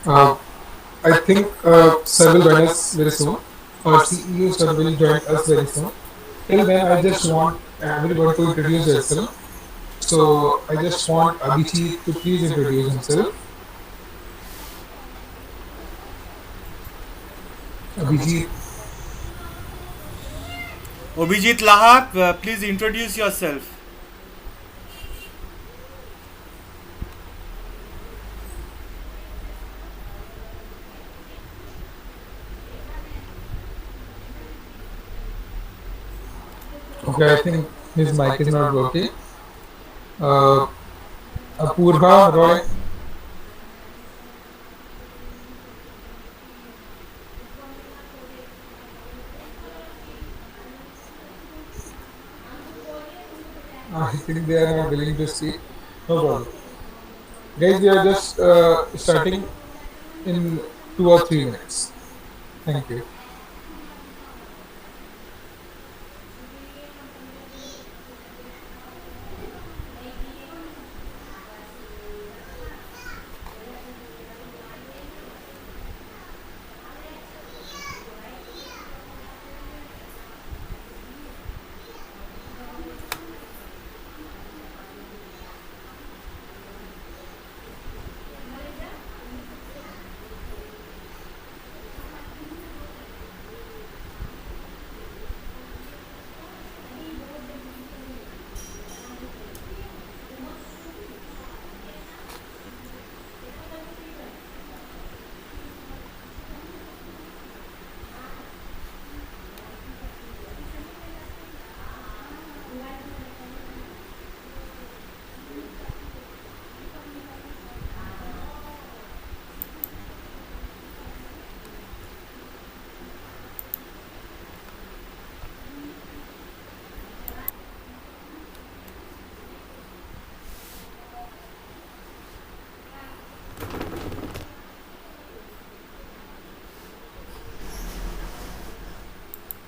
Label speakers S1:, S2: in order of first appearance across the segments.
S1: Uh, I think sir will join us very soon. Our CEO sir will join us very soon. Till then, I just want everyone to introduce yourself. So I just want Abhijit to please introduce himself. Abhijit.
S2: Obhijit Lahak, please introduce yourself.
S1: Okay, I think his mic is not working. Uh, Apurva Roy. I think they are not willing to speak. No problem. Guys, we are just starting in 2 or 3 minutes. Thank you.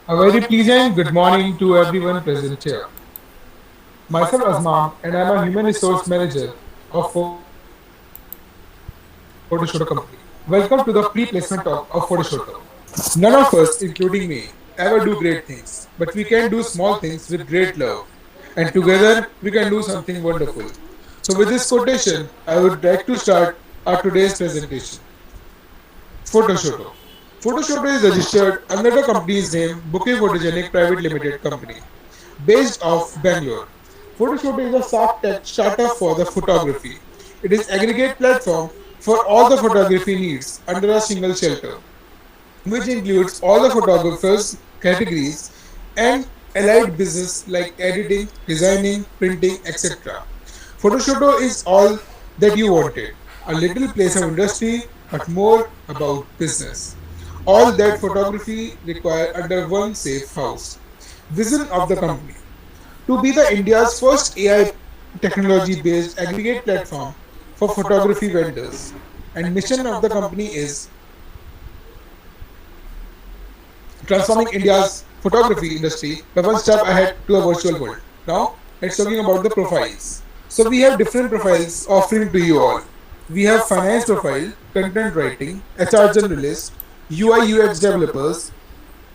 S1: A very pleasant good morning to everyone present here. Myself Azman, and I'm a human resource manager of Photoshoto Company. Welcome to the pre-placement talk of Photoshoto. None of us, including me, ever do great things, but we can do small things with great love, and together we can do something wonderful. So, with this quotation, I would like to start our today's presentation. Photoshoto. Photoshoto is registered under the company's name Bouquet Photogenic Private Limited Company, based off Bangalore. Photoshoto is a startup for the photography. It is aggregate platform for all the photography needs under a single shelter, which includes all the photographers categories and allied business like editing, designing, printing, etc. Photoshoto is all that you wanted. A little place of industry, but more about business. All that photography require under one safe house. Vision of the company: to be the India's first AI technology based aggregate platform for photography vendors. And mission of the company is transforming India's photography industry by one step ahead to a virtual world. Now, let's talking about the profiles. So we have different profiles offering to you all. We have finance profile, content writing, HR generalist, UI UX developers,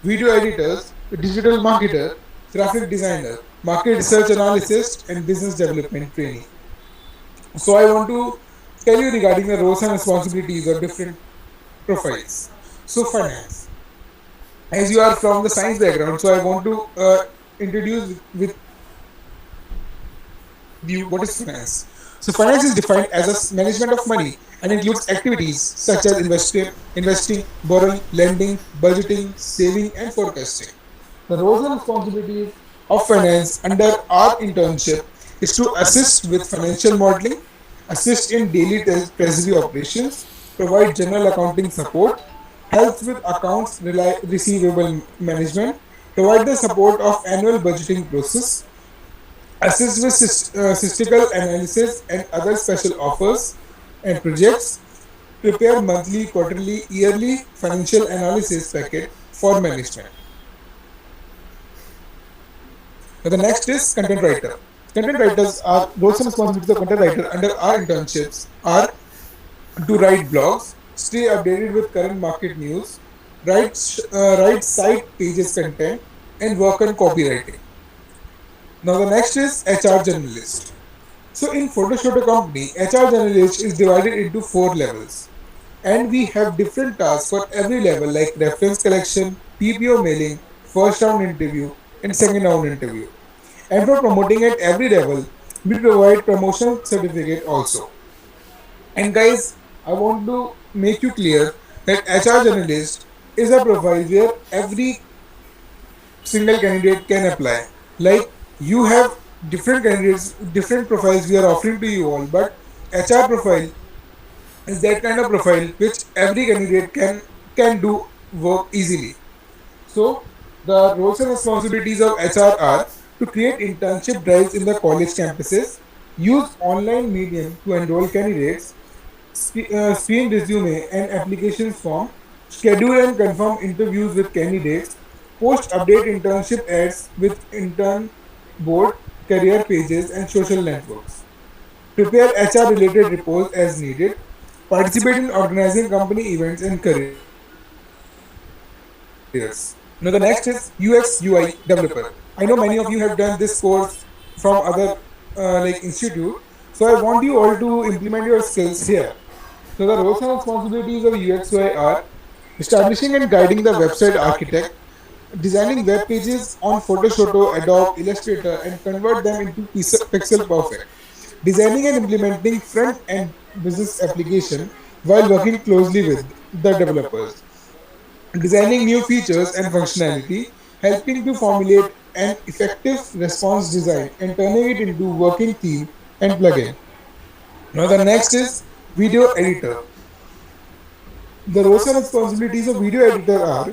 S1: video editors, digital marketer, graphic designer, market research analyst, and business development trainee. So I want to tell you regarding the roles and responsibilities of different profiles. So finance, as you are from the science background, so I want to introduce with you what is finance. So finance is defined as a management of money and includes activities such as investing, borrowing, lending, budgeting, saving, and forecasting. The roles and responsibilities of finance under our internship is to assist with financial modeling, assist in daily treasury operations, provide general accounting support, help with accounts receivable management, provide the support of annual budgeting process, assist with statistical analysis and other special offers and projects, prepare monthly, quarterly, yearly financial analysis packet for management. Now the next is content writer. Content writers are roles and responsibilities of content writer under our internships are to write blogs, stay updated with current market news, write site pages content, and work on copywriting. Now the next is HR generalist. So in Photoshop company, HR generalist is divided into four levels, and we have different tasks for every level like reference collection, PPO mailing, first round interview, and second round interview. And for promoting at every level, we provide promotion certificate also. And guys, I want to make you clear that HR generalist is a profile where every single candidate can apply. Like you have different candidates, different profiles we are offering to you all, but HR profile is that kind of profile which every candidate can do work easily. So the roles and responsibilities of HR are to create internship drives in the college campuses, use online medium to enroll candidates, screen resume and applications form, schedule and confirm interviews with candidates, post update internship ads with intern board, career pages, and social networks, prepare HR related reports as needed, participate in organizing company events and careers. Now, the next is UX UI developer. I know many of you have done this course from other institute, so I want you all to implement your skills here. So the roles and responsibilities of UX/UI are establishing and guiding the website architect, designing web pages on Photoshop, Adobe Illustrator, and convert them into pixel perfect, designing and implementing front-end business application while working closely with the developers, designing new features and functionality, helping to formulate an effective response design and turning it into working theme and plugin. Now the next is video editor. The roles and responsibilities of video editor are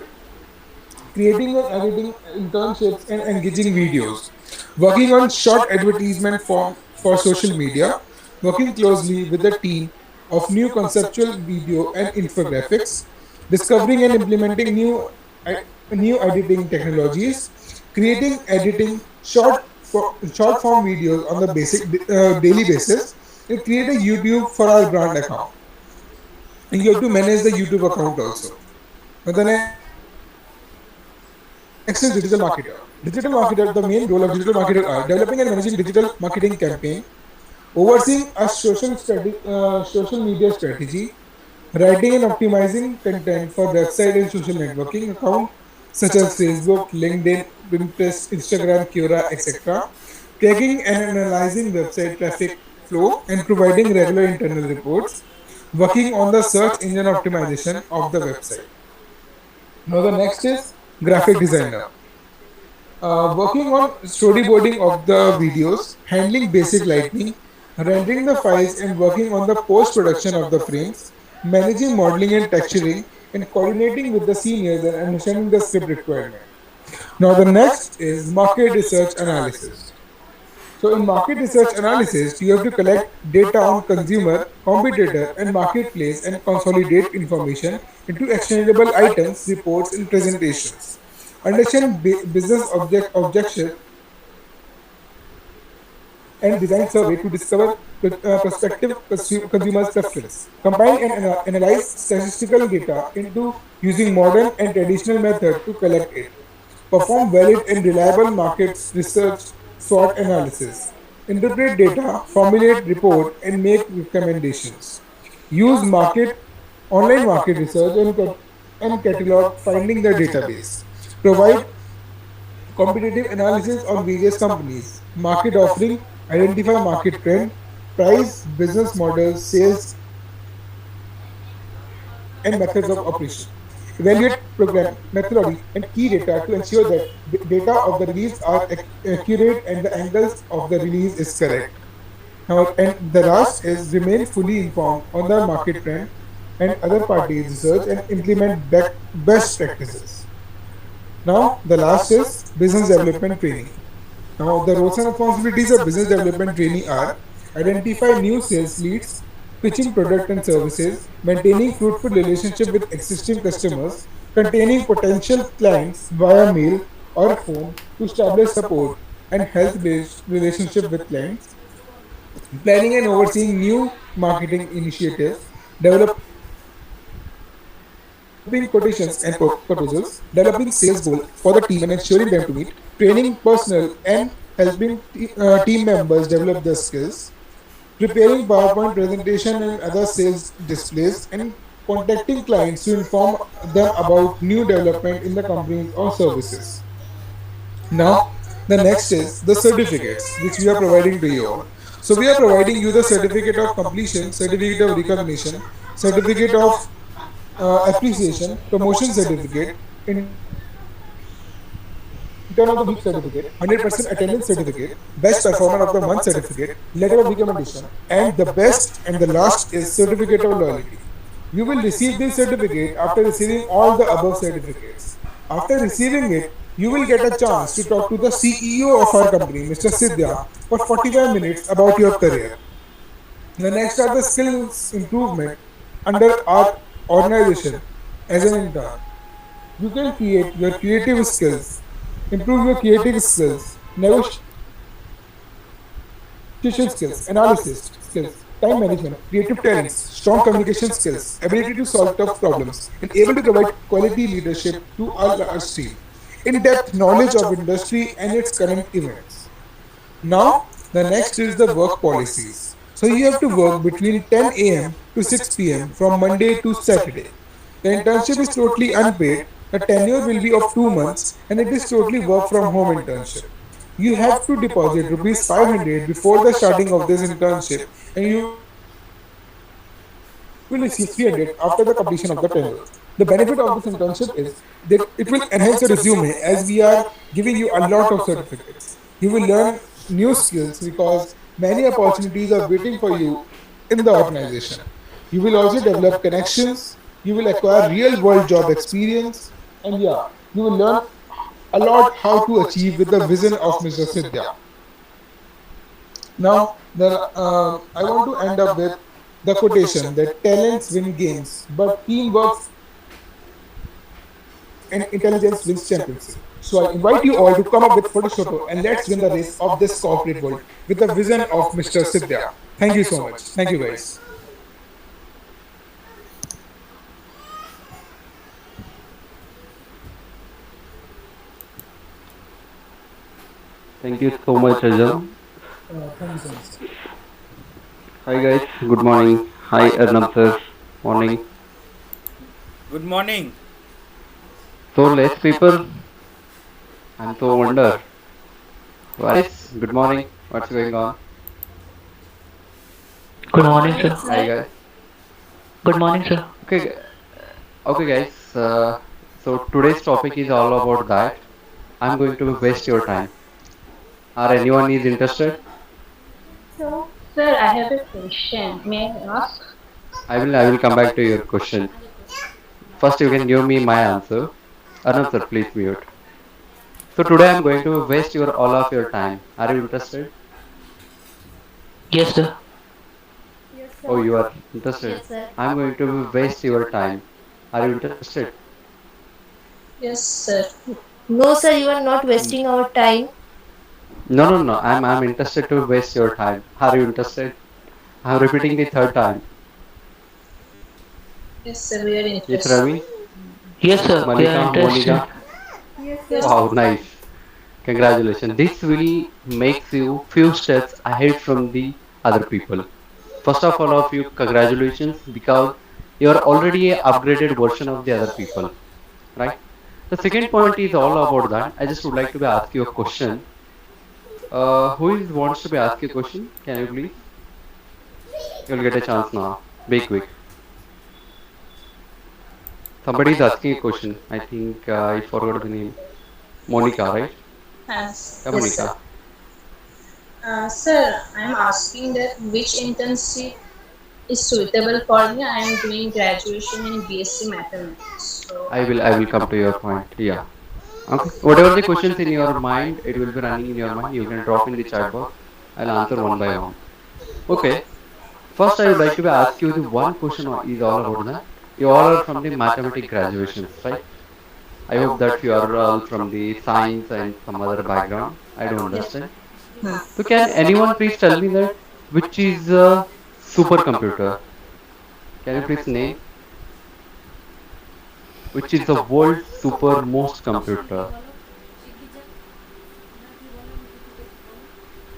S1: creating and editing internships and engaging videos, working on short advertisement form for social media, working closely with the team of new conceptual video and infographics, discovering and implementing new editing technologies, creating editing short form videos on the basic daily basis, and create a YouTube for our brand account. And you have to manage the YouTube account also. Now the next is digital marketer. Digital marketer, the main role of digital marketer are developing and managing digital marketing campaign, overseeing a social media strategy, writing and optimizing content for website and social networking account such as Facebook, LinkedIn, Pinterest, Instagram, Quora, etc. Tracking and analyzing website traffic flow and providing regular internal reports, working on the search engine optimization of the website. Now the next is graphic designer. Working on storyboarding of the videos, handling basic lighting, rendering the files and working on the post-production of the frames, managing modeling and texturing, and coordinating with the seniors and understanding the script requirement. Now the next is market research analysis. So in market research analysis, you have to collect data on consumer, competitor, and marketplace and consolidate information into actionable items, reports, and presentations. Understand business objective and design survey to discover prospective consumers' preference. Combine and analyze statistical data into using modern and traditional method to collect it. Perform valid and reliable markets research SWOT analysis. Interpret data, formulate report, and make recommendations. Use online market research and catalog finding the database. Provide competitive analysis on various companies, market offering, identify market trend, price, business models, sales, and methods of operation. Evaluate program, methodology, and key data to ensure that data of the release are accurate and the angles of the release is correct. Now, and the last is remain fully informed on the market trend and other parties' research and implement best practices. Now, the last is business development training. Now, the roles and responsibilities of business development trainee are identify new sales leads, pitching product and services, maintaining fruitful relationship with existing customers, containing potential clients via mail or phone to establish support and health-based relationship with clients, planning and overseeing new marketing initiatives, developing developing quotations and proposals, developing sales goals for the team and ensuring them to meet, training personnel and helping team members develop their skills, preparing PowerPoint presentation and other sales displays, and contacting clients to inform them about new development in the companies or services. Now, the next is the certificates which we are providing to you all. So we are providing you the certificate of completion, certificate of recognition, certificate of appreciation, promotion certificate, intern of the week certificate, 100% attendance certificate, best performer of the month certificate, letter of recommendation, and the best and the last is certificate of loyalty. You will receive this certificate after receiving all the above certificates. After receiving it, you will get a chance to talk to the CEO of our company, Mr. Sidhya, for 45 minutes about your career. The next are the skills improvement under our organization as an intern. You can create your creative skills, improve your creative skills, negotiation skills, analysis skills, time management, creative talents, strong communication skills, ability to solve tough problems, and able to provide quality leadership to our large team. In-depth knowledge of industry and its current events. Now, the next is the work policies. So you have to work between 10 a.m. to 6 p.m. from Monday to Saturday. The internship is totally unpaid. The tenure will be of 2 months and it is totally work from home internship. You have to deposit rupees 500 before the starting of this internship and you will receive 300 after the completion of the tenure. The benefit of this internship is that it will enhance your resume as we are giving you a lot of certificates. You will learn new skills because many opportunities are waiting for you in the organization. You will also develop connections, you will acquire real world job experience, and yeah, you will learn a lot how to achieve with the vision of Mr. Sidhya. Now, I want to end up with the quotation that talents win games, but teamwork and intelligence wins championship. So I invite you all to come up with Photoshop and let's win the race of this corporate world with the vision of Mr. Sidhya. Thank you so much. Thank you, guys.
S3: Thank you so much, Rajam.
S1: Thank you so much.
S3: Hi guys, good morning. Hi Arnab sir, morning.
S2: Good morning.
S3: So less people, I'm so wonder. Guys, good morning. What's going on?
S4: Good morning, sir.
S3: Hi guys.
S4: Good morning, sir.
S3: Okay, okay guys. So today's topic is all about that. I'm going to waste your time. Are anyone is interested?
S5: So, sir, I have a question. May I ask?
S3: I will come back to your question. First, you can give me my answer. Arnab sir, please mute. So today I'm going to waste your all of your time. Are you interested?
S4: Yes, sir.
S3: Oh, you are interested. I'm going to waste your time. Are you interested?
S5: Yes, sir.
S6: No, sir, you are not wasting our time.
S3: No, no, no. I'm interested to waste your time. Are you interested? I'm repeating the third time.
S5: Yes, sir, we are
S3: Yes,
S5: interested.
S3: Ravi,
S4: Yes, sir. We are
S3: Malika,
S4: interested.
S3: Monica. Wow, nice. Congratulations. This will makes you few steps ahead from the other people. First of all of you, congratulations because you are already a upgraded version of the other people, right? The second point is all about that. I just would like to be ask you a question. Who is wants to be ask you a question? Can you please? You'll get a chance now. Be quick. Somebody is asking a question. I think I forgot the name. Monica, right? Yeah,
S5: Yes, sir.
S3: Monica.
S5: Sir, I'm asking that which internship is suitable for me. I am doing graduation in BSc Mathematics. So,
S3: I will come to your point. Yeah. Okay. Whatever the questions in your mind, it will be running in your mind. You can drop in the chat box. I'll answer one by one. Okay. First, I would like to ask you the one question is all about that. You all are from the mathematics graduations, right? I hope that you are all from the science and some other background. I don't
S5: yes.
S3: understand.
S5: Hmm.
S3: So can anyone please tell me that which is a supercomputer? Can you please name? Which is the world's supermost computer?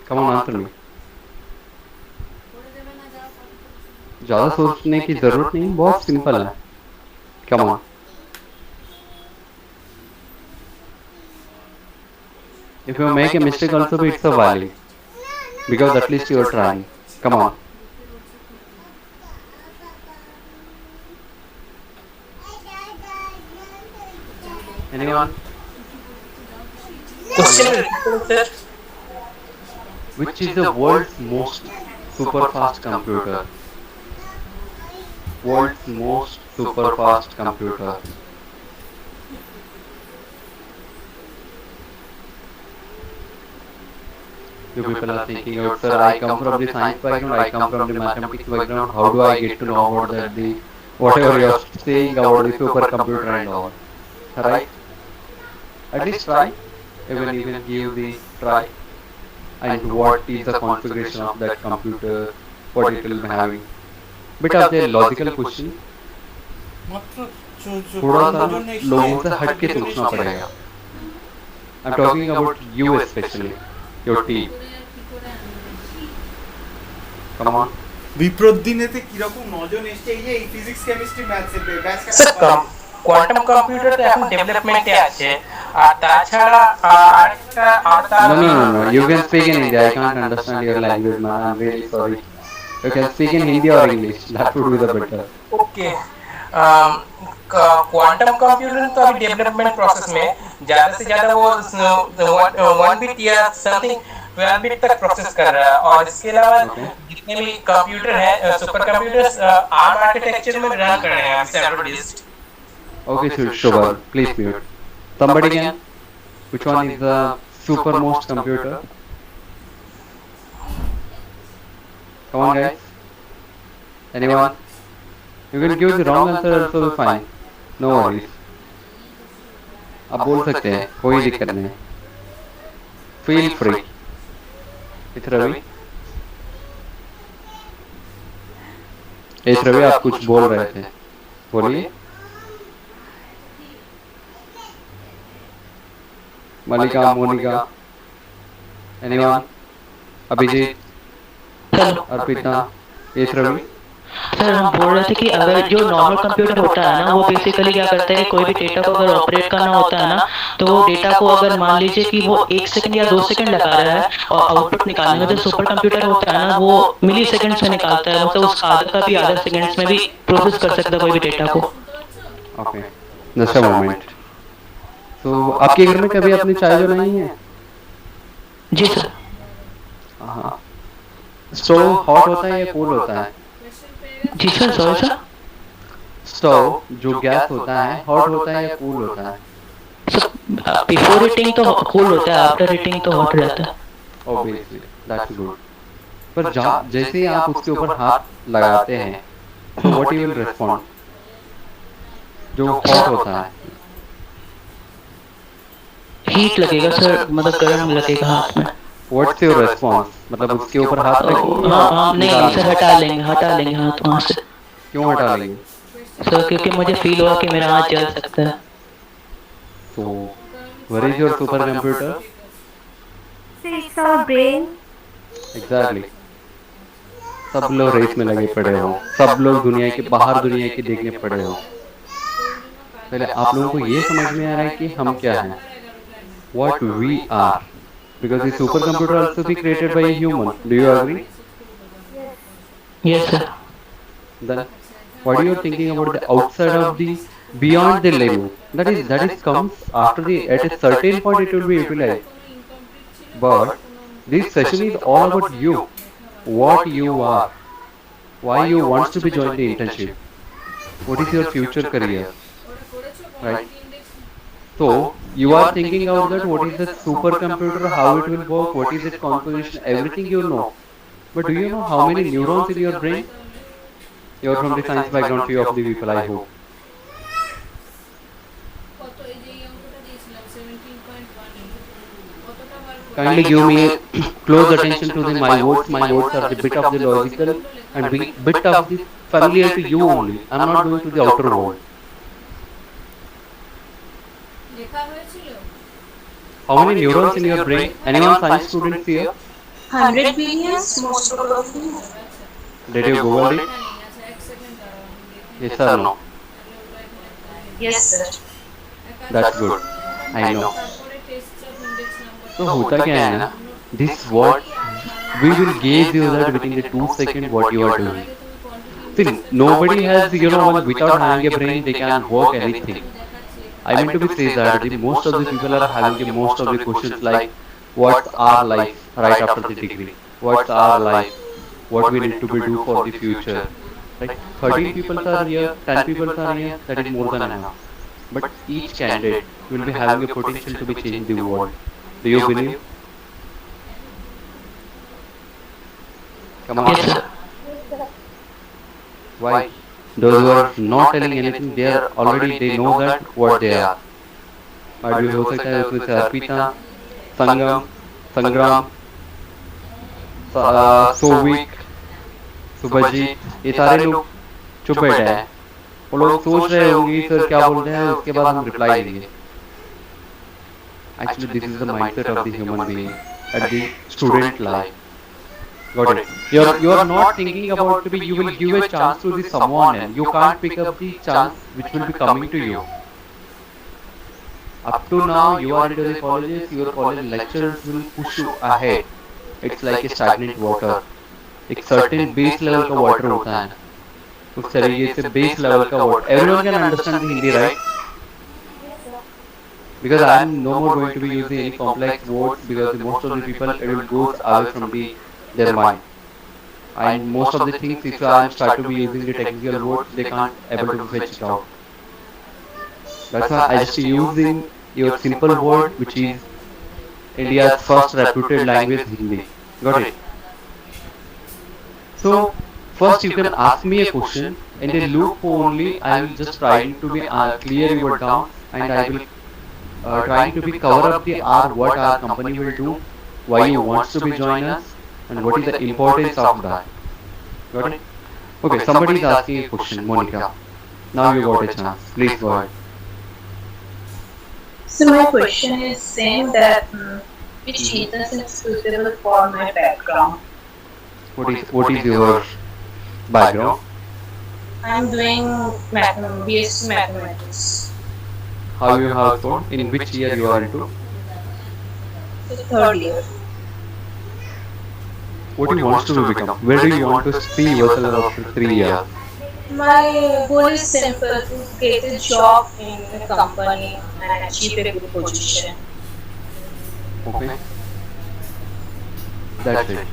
S3: Come on, answer me. ज़्यादा सोचने की ज़रूरत नहीं, बहुत simple है. Come on. If you make a mistake also, it's a valid. Because at least you are trying. Come on. Anyone?
S7: Question repeat, sir.
S3: Which is the world's most super fast computer? World's most super fast computer. You people are thinking out, sir, I come from the science background, I come from the mathematics background, how do I get to know about that, the whatever you're saying about the supercomputer and all. Right? At least try. Even you can give the try. And what is the configuration of that computer, what it will be having. Bit of the logical question.
S2: मात्र जो
S3: थोड़ा सा लोगों से हट के सोचना पड़ेगा. I'm talking about you especially, your team. Come on.
S2: বিপ্রদ দিনেতে কিরকম নজন এসছে এই যে ফিজিক্স কেমিস্ট্রি ম্যাথস এর ব্যাচ
S7: স্যার কোয়ান্টাম কম্পিউটার তো এখন ডেভেলপমেন্টে আছে আর তাছাড়া আরেকটা
S3: No. You can speak in Hindi. I can't understand your language, man. I'm really sorry. You can speak in Hindi or English. That would be the better.
S7: Okay quantum computer तो अभी development process में ज्यादा से ज्यादा वो 1 bit या something 12 bit तक process कर रहा है और इसके अलावा जितने भी कंप्यूटर है सुपर कंप्यूटर्स आर्म आर्किटेक्चर में रन कर रहे हैं several disk.
S3: Okay, Shobha, please mute. Somebody can? Which one is the supermost computer? Come on, guys. Anyone? You can give the wrong answer also be fine. No worries. आप बोल सकते हैं, कोई दिक्कत नहीं. Feel free. It's Ravi. Ravi, आप कुछ बोल रहे थे. बोलिए. मलिका, मोनिका, anyone? अभिजीत, अर्पिता, रवि.
S4: सर हम बोल रहे थे कि अगर जो नॉर्मल कंप्यूटर होता है ना वो बेसिकली क्या करता है, कोई भी डेटा को अगर ऑपरेट करना होता है ना तो वो डेटा को अगर मान लीजिए कि वो 1 सेकंड या 2 सेकंड लगा रहा है और आउटपुट निकालने में, जो सुपर कंप्यूटर होता है ना वो मिली सेकंड्स में निकालता है, मतलब उसका आधा का भी आधा सेकंड्स में भी प्रोसेस कर सकता है कोई भी डेटा को.
S3: Okay, just a moment. तो आपके घर में कभी आपने चाय बनाई है?
S4: जी सर.
S3: हाँ. स्टोव हॉट होता है या कूल होता है?
S4: जी सर. Sorry sir.
S3: स्टोव जो गैस होता है हॉट होता है या कूल होता है?
S4: बिफोर हीटिंग तो कूल होता है, आफ्टर हीटिंग तो हॉट रहता है.
S3: Obviously, that's good. पर जैसे ही आप उसके ऊपर हाथ लगाते हैं तो व्हाट यू विल रिस्पॉन्ड? जो हॉट होता है
S4: हीट लगेगा सर, मतलब गर्म लगेगा हाथ में.
S3: What's your response? मतलब उसके ऊपर हाथ रखेंगे?
S4: हाँ नहीं सर, हटा लेंगे हाथ वहाँ से.
S3: क्यों हटा लेंगे?
S4: सर क्योंकि मुझे फील हुआ कि मेरा हाथ जल सकता है.
S3: तो where is your super computer?
S6: It's our brain.
S3: Exactly. सब लोग रेस में लगे पड़े हो, सब लोग दुनिया के बाहर दुनिया के देखने पड़े हो. पहले आप लोगों को ये समझ में आ रहा है कि हम क्या हैं, what we are, because the supercomputer also be created by a human. Do you agree?
S4: Yes sir.
S3: Then what are you thinking about the outside of the beyond the limit? That is comes after the at a certain point it will be utilized. But this session is all about you, what you are, why you want to be join the internship, what is your future career, right? So you are thinking about that, what is the supercomputer, how it will work, what is its composition, everything you know. But do you know how many neurons in your brain? You are from the science background, few of the people, I hope. Kindly give me close attention to my words. My words are the bit of the logical and bit of the familiar to you only. I am not going to the outer world. How many neurons in your brain? Anyone science students here?
S5: 100 billions, most probably.
S3: Did you Google it? Yes or no?
S5: Yes, sir.
S3: That's good. I know. तो होता क्या है ना? This what we will gauge you that within the 2 seconds what you are doing. See, nobody has without having a brain they can work anything. I mean to be say that the most of the people are having the most of the questions like what's our life right after the degree? What's our life? What we need to be do for the future? Right? 13 people are here, 10 people are here, that is more than enough. But each candidate will be having a potential to be change the world. Do you believe? Come on.
S4: Yes, sir.
S3: Why? Those who are not telling anything, they are already they know that what they are. Might be हो सकता है उसमें से अर्पिता, संगम, संग्राम, सोविक, सुभजीत, ये सारे लोग चुप बैठे हैं. वो लोग सोच रहे होंगे सर क्या बोलते हैं उसके बाद हम रिप्लाई देंगे. Actually, this is the mindset of the human being at the student life. Got it. You are not thinking about to be. You will give a chance to the someone, and you can't pick up the chance which will be coming to you. Up to now, you are into the colleges. Your college lecturers will push you ahead. It's like a stagnant water. एक certain base level का water होता है. उस तरीके से base level का water. Everyone can understand the Hindi, right? Because I am no more going to be using any complex words because most of the people it will go away from their mind. And most of the things if I start to be using the technical words they can't able to fetch it out. That's why I just using your simple word which is India's first reputed language Hindi. Got it? So first you can ask me a question and in loop only I will just try to be clear your doubt and I will trying to be cover up the what our company will do, why you want to be join us, and what is the importance of that. Got it? Okay, somebody is asking a question, Monica. Now you got a chance. Please go ahead.
S5: So my question is saying that which internship is suitable for my background?
S3: What is your background?
S5: I'm doing BSc Mathematics.
S3: How you have thought? In which year you are into?
S5: So third year.
S3: What do you want to become? Where do you want to see yourself after 3 years?
S5: My goal is simple to get a job in a company and achieve a good position.
S3: Okay. That's it.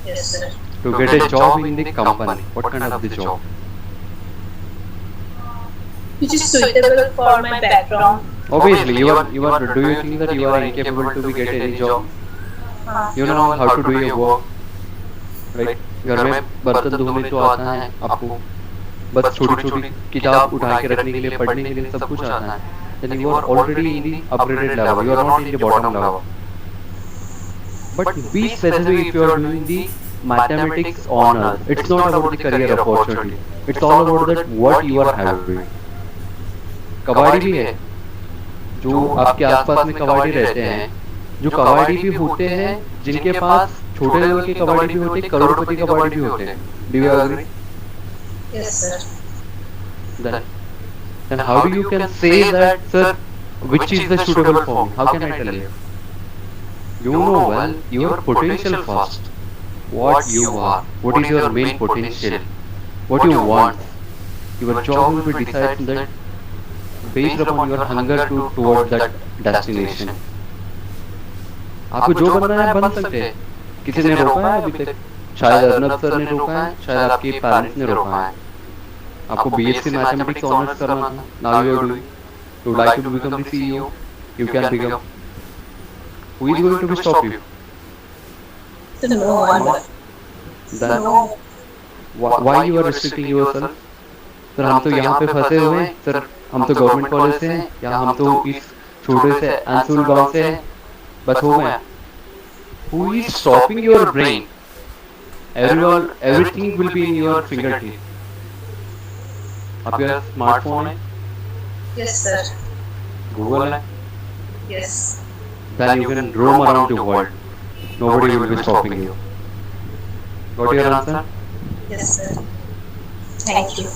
S5: Yes, sir.
S3: To get a job in the company. What kind of the job?
S5: Which is suitable for my background.
S3: Obviously, you are. Do you think that you are incapable to get any job? You know how to do your work, right? घर में बर्तन धोने तो आता है आपको, बस छोटी-छोटी किताब उठा के रखने के लिए पढ़ने के लिए सब कुछ आता है. Then you are already in the upgraded level. You are not in the bottom level. But be specific if you are doing the mathematics honor. It's not about the career opportunity. It's all about that what you are having. कबाड़ी भी है जो आपके आसपास में कबाड़ी रहते हैं जो कबाड़ी भी होते हैं जिनके पास छोटे लेवल के कबाड़ी भी होते हैं करोड़पति कबाड़ी भी होते हैं. Do you agree?
S5: Yes, sir.
S3: Then how do you can say that sir which is the suitable form? How can I tell you? You know well your potential first. What you are. What is your main potential? What you want. Your job will be decided that based upon your hunger towards that destination. आपको जो बनना है बन सकते हैं. किसी ने रोका है अभी तक? शायद अर्नब सर ने रोका है, शायद आपके पेरेंट्स ने रोका है. आपको बीएससी मैथमेटिक्स ऑनर्स करना था. Now you are doing. You like to become the CEO. You can become. Who is going to stop you?
S5: No one.
S3: Then why you are restricting yourself? Sir हम तो यहाँ पे फंसे हुए हैं. Sir हम तो गवर्नमेंट कॉलेज से हैं या हम तो इस छोटे से अंसुल गांव से हैं. बस हो गया. Who is stopping your brain? Everything will be in your fingertip. आपके पास स्मार्टफोन है.
S5: Yes, sir.
S3: Google hai,
S5: Yes.
S3: then you can roam around the world. Nobody will be stopping you. Got your answer?
S5: Yes, sir. Thank you.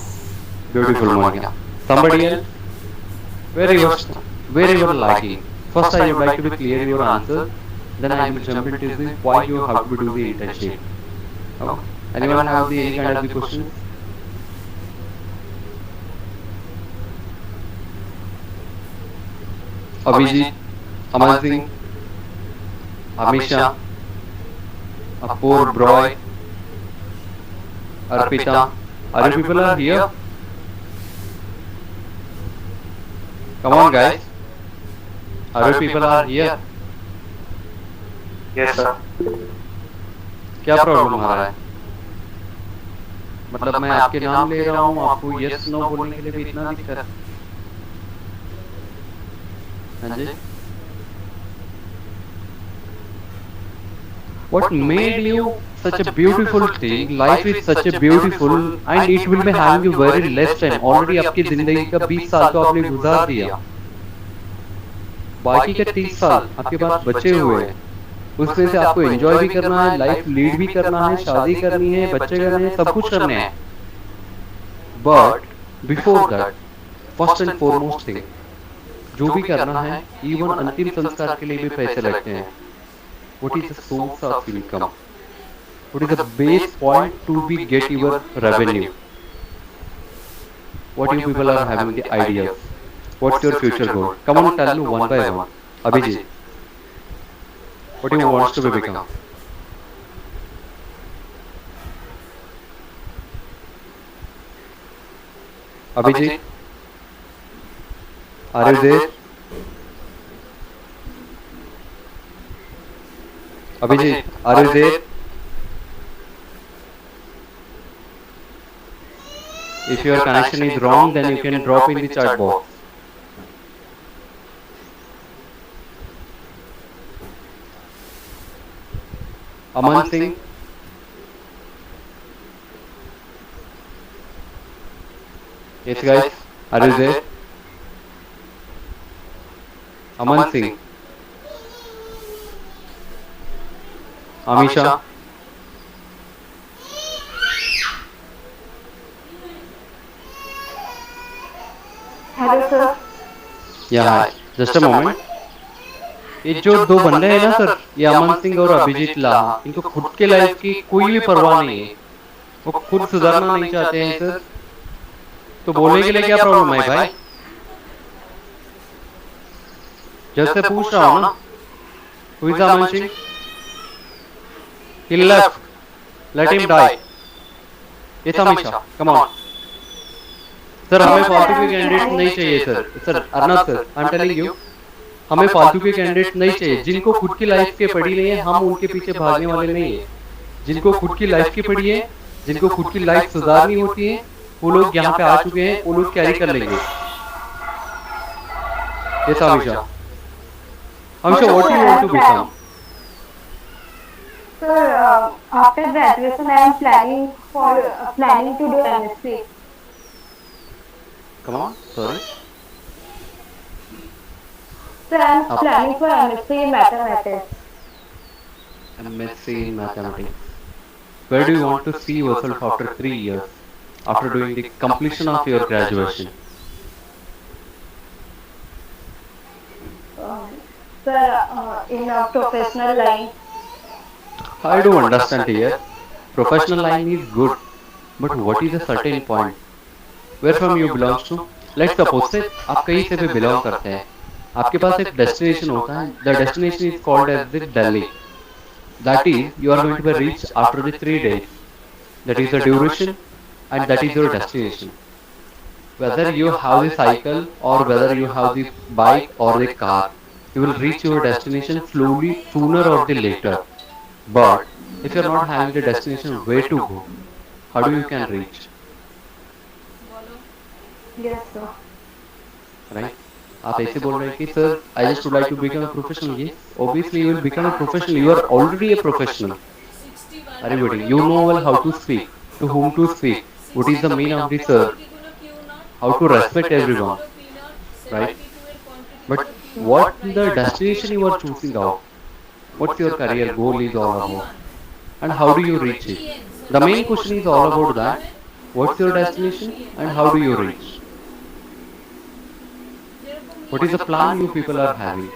S3: Beautiful, Monica. Somebody else? Where you were, where you were lagging? First, I would like to be clear your answer. Then I will jump into the why you have to do the internship. Okay. Anyone have the any kind of the questions? Abhijit, Aman Singh, Amisha, Apur, Broy, Arpita. Are you people are here? Come on, guys. Are you people are here?
S8: Yes, sir.
S3: क्या problem आ रहा है? मतलब मैं आपके नाम ले रहा हूँ, आपको यस नो बोलने के लिए भी इतना दिक्कत है? हाँ जी. What made you such a beautiful thing? Life is such a beautiful and it will be having you very less time. Already आपकी जिंदगी का 20 साल तो आपने गुजार दिया. बाकी के 30 साल आपके पास बचे हुए हैं. उसमें से आपको एंजॉय भी करना है, लाइफ लीड भी करना है, शादी करनी है, बच्चे करने हैं, सब कुछ करने हैं. But before that, first and foremost thing, जो भी करना है, इवन अंतिम संस्कार के लिए भी पैसे लगते हैं. What is the source of income? What is the base point to be get your revenue? What you people are having the ideas? What's your future goal? Come on, tell me one by one. Abhijit, what do you want to become? Abhijit, are you there? Abhijit, are you there? If your connection is wrong, then you can drop in the chat box. Aman Singh, yes guys, are you there? Aman Singh, Amisha,
S6: Hello, sir.
S3: yeah, hi. Just a moment. ये जो दो बंदे हैं ना sir, ये अमन सिंह और अभिजीत लाहा, इनको खुद के लाइफ की कोई भी परवाह नहीं है. वो खुद सुधरना नहीं चाहते हैं सर. तो बोलने के लिए क्या प्रॉब्लम है भाई? जैसे पूछ रहा हूँ ना, who is Aman Singh? He left. Let him die. Yes, Amisha, come on. Sir हमें फालतू के कैंडिडेट नहीं चाहिए sir. Sir Arnab sir, I am telling you, हमें फालतू के कैंडिडेट नहीं चाहिए. जिनको खुद की लाइफ के पड़ी नहीं है, हम उनके पीछे भागने वाले नहीं है. जिनको खुद की लाइफ की पड़ी है, जिनको खुद की लाइफ सुधारनी होती है, वो लोग यहाँ पे आ चुके हैं, वो लोग कैरी कर लेंगे. Yes, Amisha. Amisha, what do you want to become?
S6: Sir, after graduation, I am planning to do MSc.
S3: Come on, sorry.
S6: Sir, I am planning for MSc in mathematics.
S3: MSc in mathematics. Where do you want to see yourself after 3 years? After doing the completion of your graduation?
S6: Sir, in a professional line.
S3: I do understand here. Professional line is good, but what is a certain point? Where from you belongs to? Let's suppose से आप कहीं से भी belong करते हैं. आपके पास एक destination होता है. The destination is called as the Delhi. That is, you are going to be reached after the 3 days. That is the duration, and that is your destination. Whether you have the cycle or whether you have the bike or the car, you will reach your destination slowly, sooner or the later. But if you are not having the destination where to go, how do you can reach?
S6: Yes, sir.
S3: Right? आप ऐसे बोल रहे हैं कि sir I just would like to become a professional. Yes, obviously you will become a professional. You are already a professional. Everybody, you know well how to speak, to whom to speak, what is the meaning of the sir, how to respect everyone, right? But what the destination you are choosing out? What's your career goal is all about? And how do you reach it? The main question is all about that. What's your destination and how do you reach? What is the plan you people are having?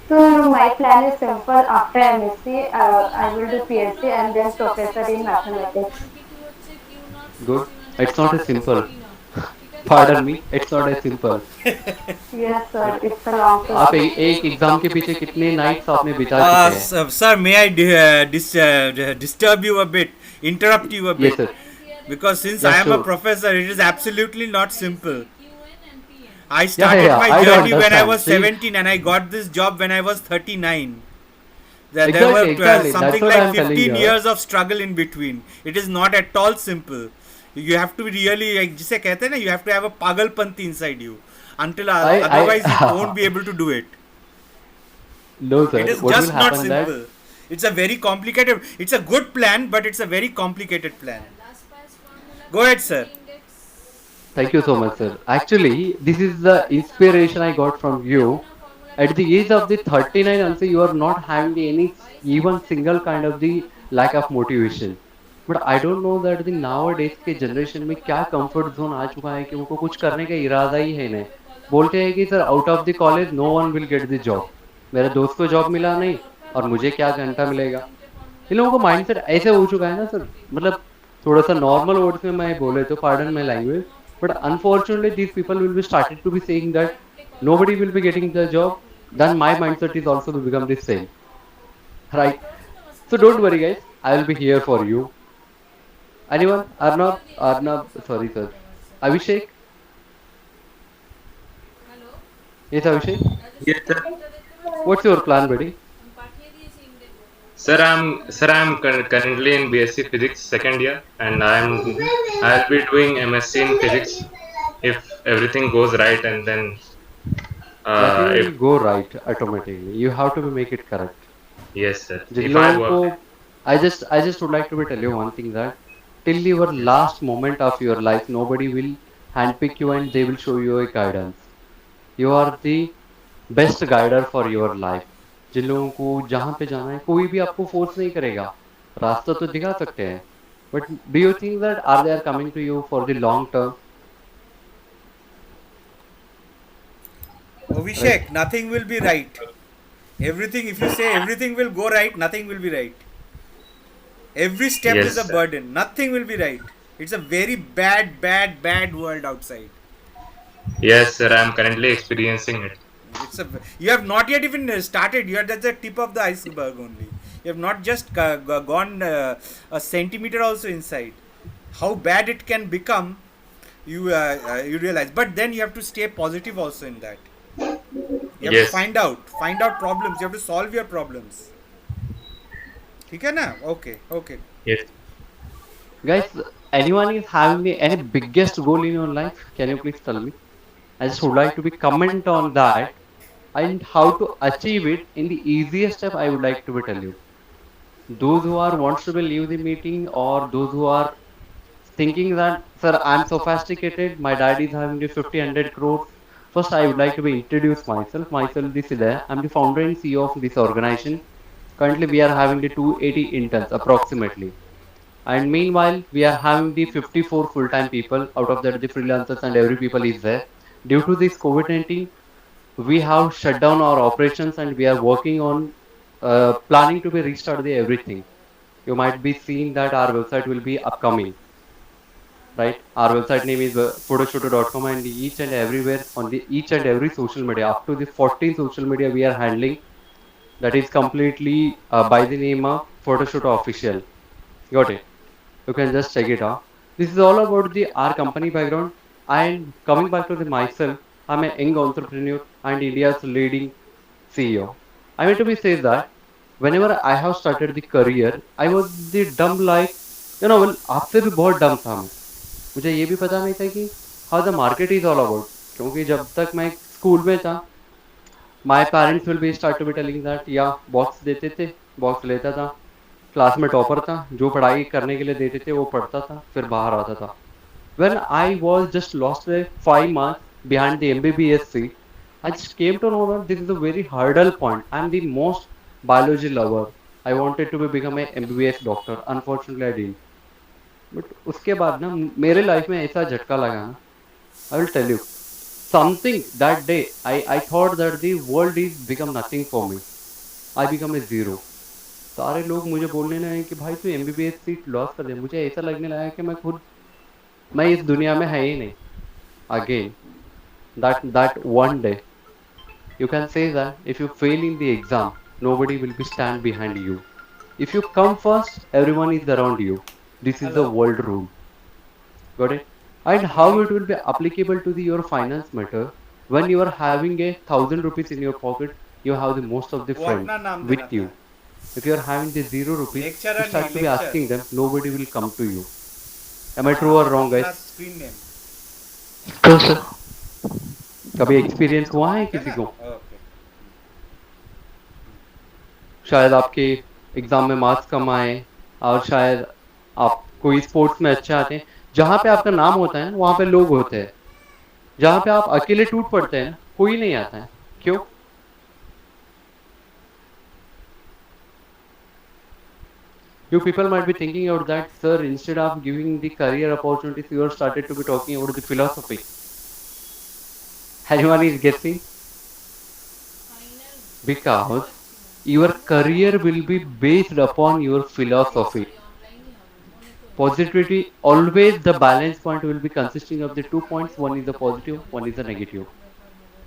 S6: So my plan is simple. After MSc, I will do PhD and then professor in mathematics.
S3: Good. It's not as simple. Pardon me, it's not as simple.
S6: Yes, sir. It's a long
S3: आप
S6: process.
S3: एक exam के पीछे कितने nights आपने बिता चुके हैं?
S2: Sir, may I disturb you a bit, interrupt you a
S3: Yes,
S2: bit?
S3: sir.
S2: Because since
S3: Yeah,
S2: I am a
S3: sure.
S2: professor, it is absolutely not simple. I
S3: Yeah,
S2: started
S3: yeah,
S2: my
S3: I do
S2: journey when I
S3: understand.
S2: was
S3: See,
S2: 17 and I got this job when I was 39. There
S3: exactly,
S2: were
S3: exactly. That's
S2: something
S3: what
S2: like
S3: I'm telling
S2: 15
S3: you.
S2: years of struggle in between. It is not at all simple. You have to be really, like, जिसे कहते हैं ना, you have to have a pagalpanti inside you. Until otherwise you won't be able to do it.
S3: No, sir.
S2: It is
S3: What will
S2: just not
S3: happen that
S2: simple. It's a very complicated. It's a good plan, but it's a very complicated plan. Go ahead, sir.
S3: thank you so much, sir. Actually, this is the inspiration I got from you. At the age of the 39, also you are not having any even single kind of the lack of motivation. But I don't know that the nowadays के generation में क्या comfort zone आ चुका है कि उनको कुछ करने का इरादा ही है नहीं. बोलते हैं कि sir out of the college no one will get the job. मेरे दोस्त को जॉब मिला नहीं और मुझे क्या घंटा मिलेगा. इन लोगों का माइंडसेट ऐसे हो चुका है ना सर. मतलब थोड़ा सा नॉर्मल वर्ड्स में मैं बोले तो pardon my language, but unfortunately these people will be started to be saying that nobody will be getting the job, then my mindset is also will become the same, right? So don't worry guys, I will be here for you. Anyone? Arnab, sorry sir, Abhishek. Yes, Abhishek,
S8: Yes, sir.
S3: what's your plan, buddy?
S8: Sir, I'm currently in BSc Physics second year, and I'll be doing MSc in Physics if everything goes right, and then
S3: Nothing
S8: if
S3: will go right automatically, you have to make it correct.
S8: yes, sir.
S3: जिन
S8: If I
S3: लोगों
S8: work,
S3: को I just would like to tell you one thing, that till your last moment of your life nobody will handpick you and they will show you a guidance. You are the best guider for your life. जिन लोगों को जहाँ पे जाना है कोई भी आपको फोर्स नहीं करेगा, रास्ता तो दिखा सकते हैं, but do you think that are they are coming to you for the long term?
S2: Abhishek, nothing will be right. Everything, if you say everything will go right, nothing will be right. Every step
S8: yes,
S2: is a
S8: sir.
S2: burden. Nothing will be right. It's a very bad world outside.
S8: Yes, sir. I'm currently experiencing it.
S2: You have not yet even started. You are just the tip of the iceberg only. You have not just gone a centimeter also inside. How bad it can become, you realize. But then you have to stay positive also in that. You have to
S8: Yes.
S2: find out problems. You have to solve your problems. ठीक है ना? Okay.
S8: Yes.
S3: Guys, anyone is having any biggest goal in your life? Can you please tell me? I just would like to be comment on that and how to achieve it in the easiest step. I would like to be tell you. Those who are wants to be leave the meeting, or those who are thinking that sir I'm sophisticated, my dad is having the 50 100 crores. First I would like to be introduce myself this is there. I'm the founder and CEO of this organization. Currently we are having the 280 interns approximately, and meanwhile we are having the 54 full-time people. Out of that the freelancers and every people is there. Due to this COVID-19 we have shut down our operations and we are working on planning to be restart the everything. You might be seeing that our website will be upcoming, right? Our website name is photoshoto.com, and each and everywhere on the each and every social media up to the 14 social media we are handling, that is completely by the name of Photoshoto Official. Got it? You can just check it out. This is all about the our company background. And coming back to the myself, I'm a young entrepreneur and India's leading CEO. I mean to be say that whenever I have started the career, I was the dumb like, well, आपसे भी बहुत dumb था मैं. मुझे ये भी पता नहीं था कि how the market is all about. क्योंकि जब तक मैं स्कूल में था, my parents will be start to be telling that या बॉक्स देते थे, बॉक्स लेता था, क्लास में टॉपर था, जो पढ़ाई करने के लिए देते थे वो पढ़ता था, फिर बाहर आता था. When I was just lost 5 months, behind the MBBS seat, I just came to know that this is a very hurdle point. I'm the most biology lover. I wanted to be become a MBBS doctor. Unfortunately, I didn't. But उसके बाद ना मेरे life में ऐसा झटका लगा ना. I will tell you something that day. I thought that the world is become nothing for me. I become a zero. सारे लोग मुझे बोलने लगे कि भाई तू एमबीबीएस सीट लॉस कर दे. मुझे ऐसा लगने लगा कि मैं इस दुनिया में है ही नहीं. Again, that one day, you can say that if you fail in the exam, nobody will be stand behind you. If you come first, everyone is around you. This is the
S2: Hello.
S3: world rule. Got it? And how it will be applicable to the your finance matter when you are having 1,000 rupees in your pocket, you have the most of the
S2: what
S3: friend
S2: ना नाम
S3: with
S2: देना था.
S3: you. If you are having the 0 rupees, you
S2: lecturer नहीं,
S3: start to be
S2: lecture.
S3: asking them, nobody will come to you. Am I true or wrong,
S2: अपना
S3: guys?
S2: Screen name
S4: तो sir
S3: कभी experience हुआ है
S2: है
S3: किसी
S2: ना.
S3: को?
S2: ओके.
S3: शायद आपके एग्जाम में मार्क्स कम आए और शायद आप कोई स्पोर्ट्स में अच्छे आते हैं. जहाँ पे आपका नाम होता है वहाँ पे लोग होते हैं. जहाँ पे आप अकेले टूट पड़ते हैं कोई नहीं आता है. क्यों? You people might be thinking about that, sir. Instead of giving the career opportunities, you are started to be talking about the philosophy. Anyone is guessing? Because your career will be based upon your philosophy. Positivity, always the balance point will be consisting of the 2 points. One is the positive, one is the negative.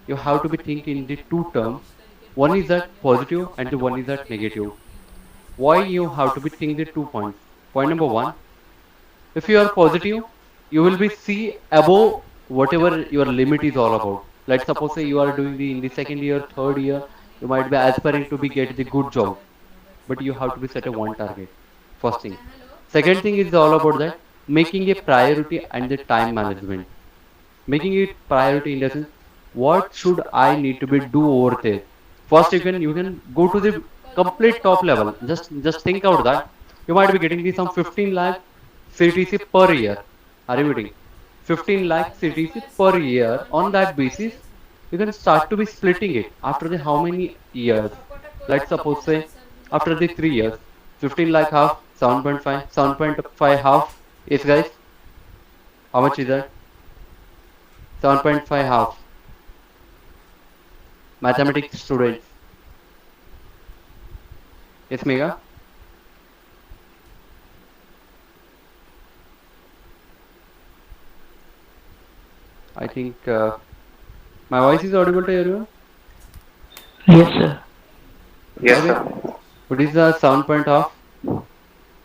S3: You have to be thinking in the two terms. One is that positive and the one is that negative. Why you have to be thinking the 2 points? Point number one, if you are positive, you will be see above whatever your limit is all about. Let's suppose say you are doing the in the second year, third year, you might be aspiring to be get the good job, but you have to be set a one target. First thing. Second thing is all about that making a priority and the time management. Making it priority in the sense, what should I need to be do over there? First, you can go to the complete top level. Just think out that you might be getting the some 15 lakh CTC per year. Are you getting 15 lakh CTC per year? On that basis, you can start to be splitting it after the how many years? Let's suppose say after the 3 years, 15 lakh half, 7.5, 7.5 half. Yes, guys, how much is that? 7.5 half. Mathematics students. Yes, Mega. I think my voice is audible to everyone.
S4: yes sir.
S8: Yes,
S3: Okay.
S8: sir.
S3: What is the sound point of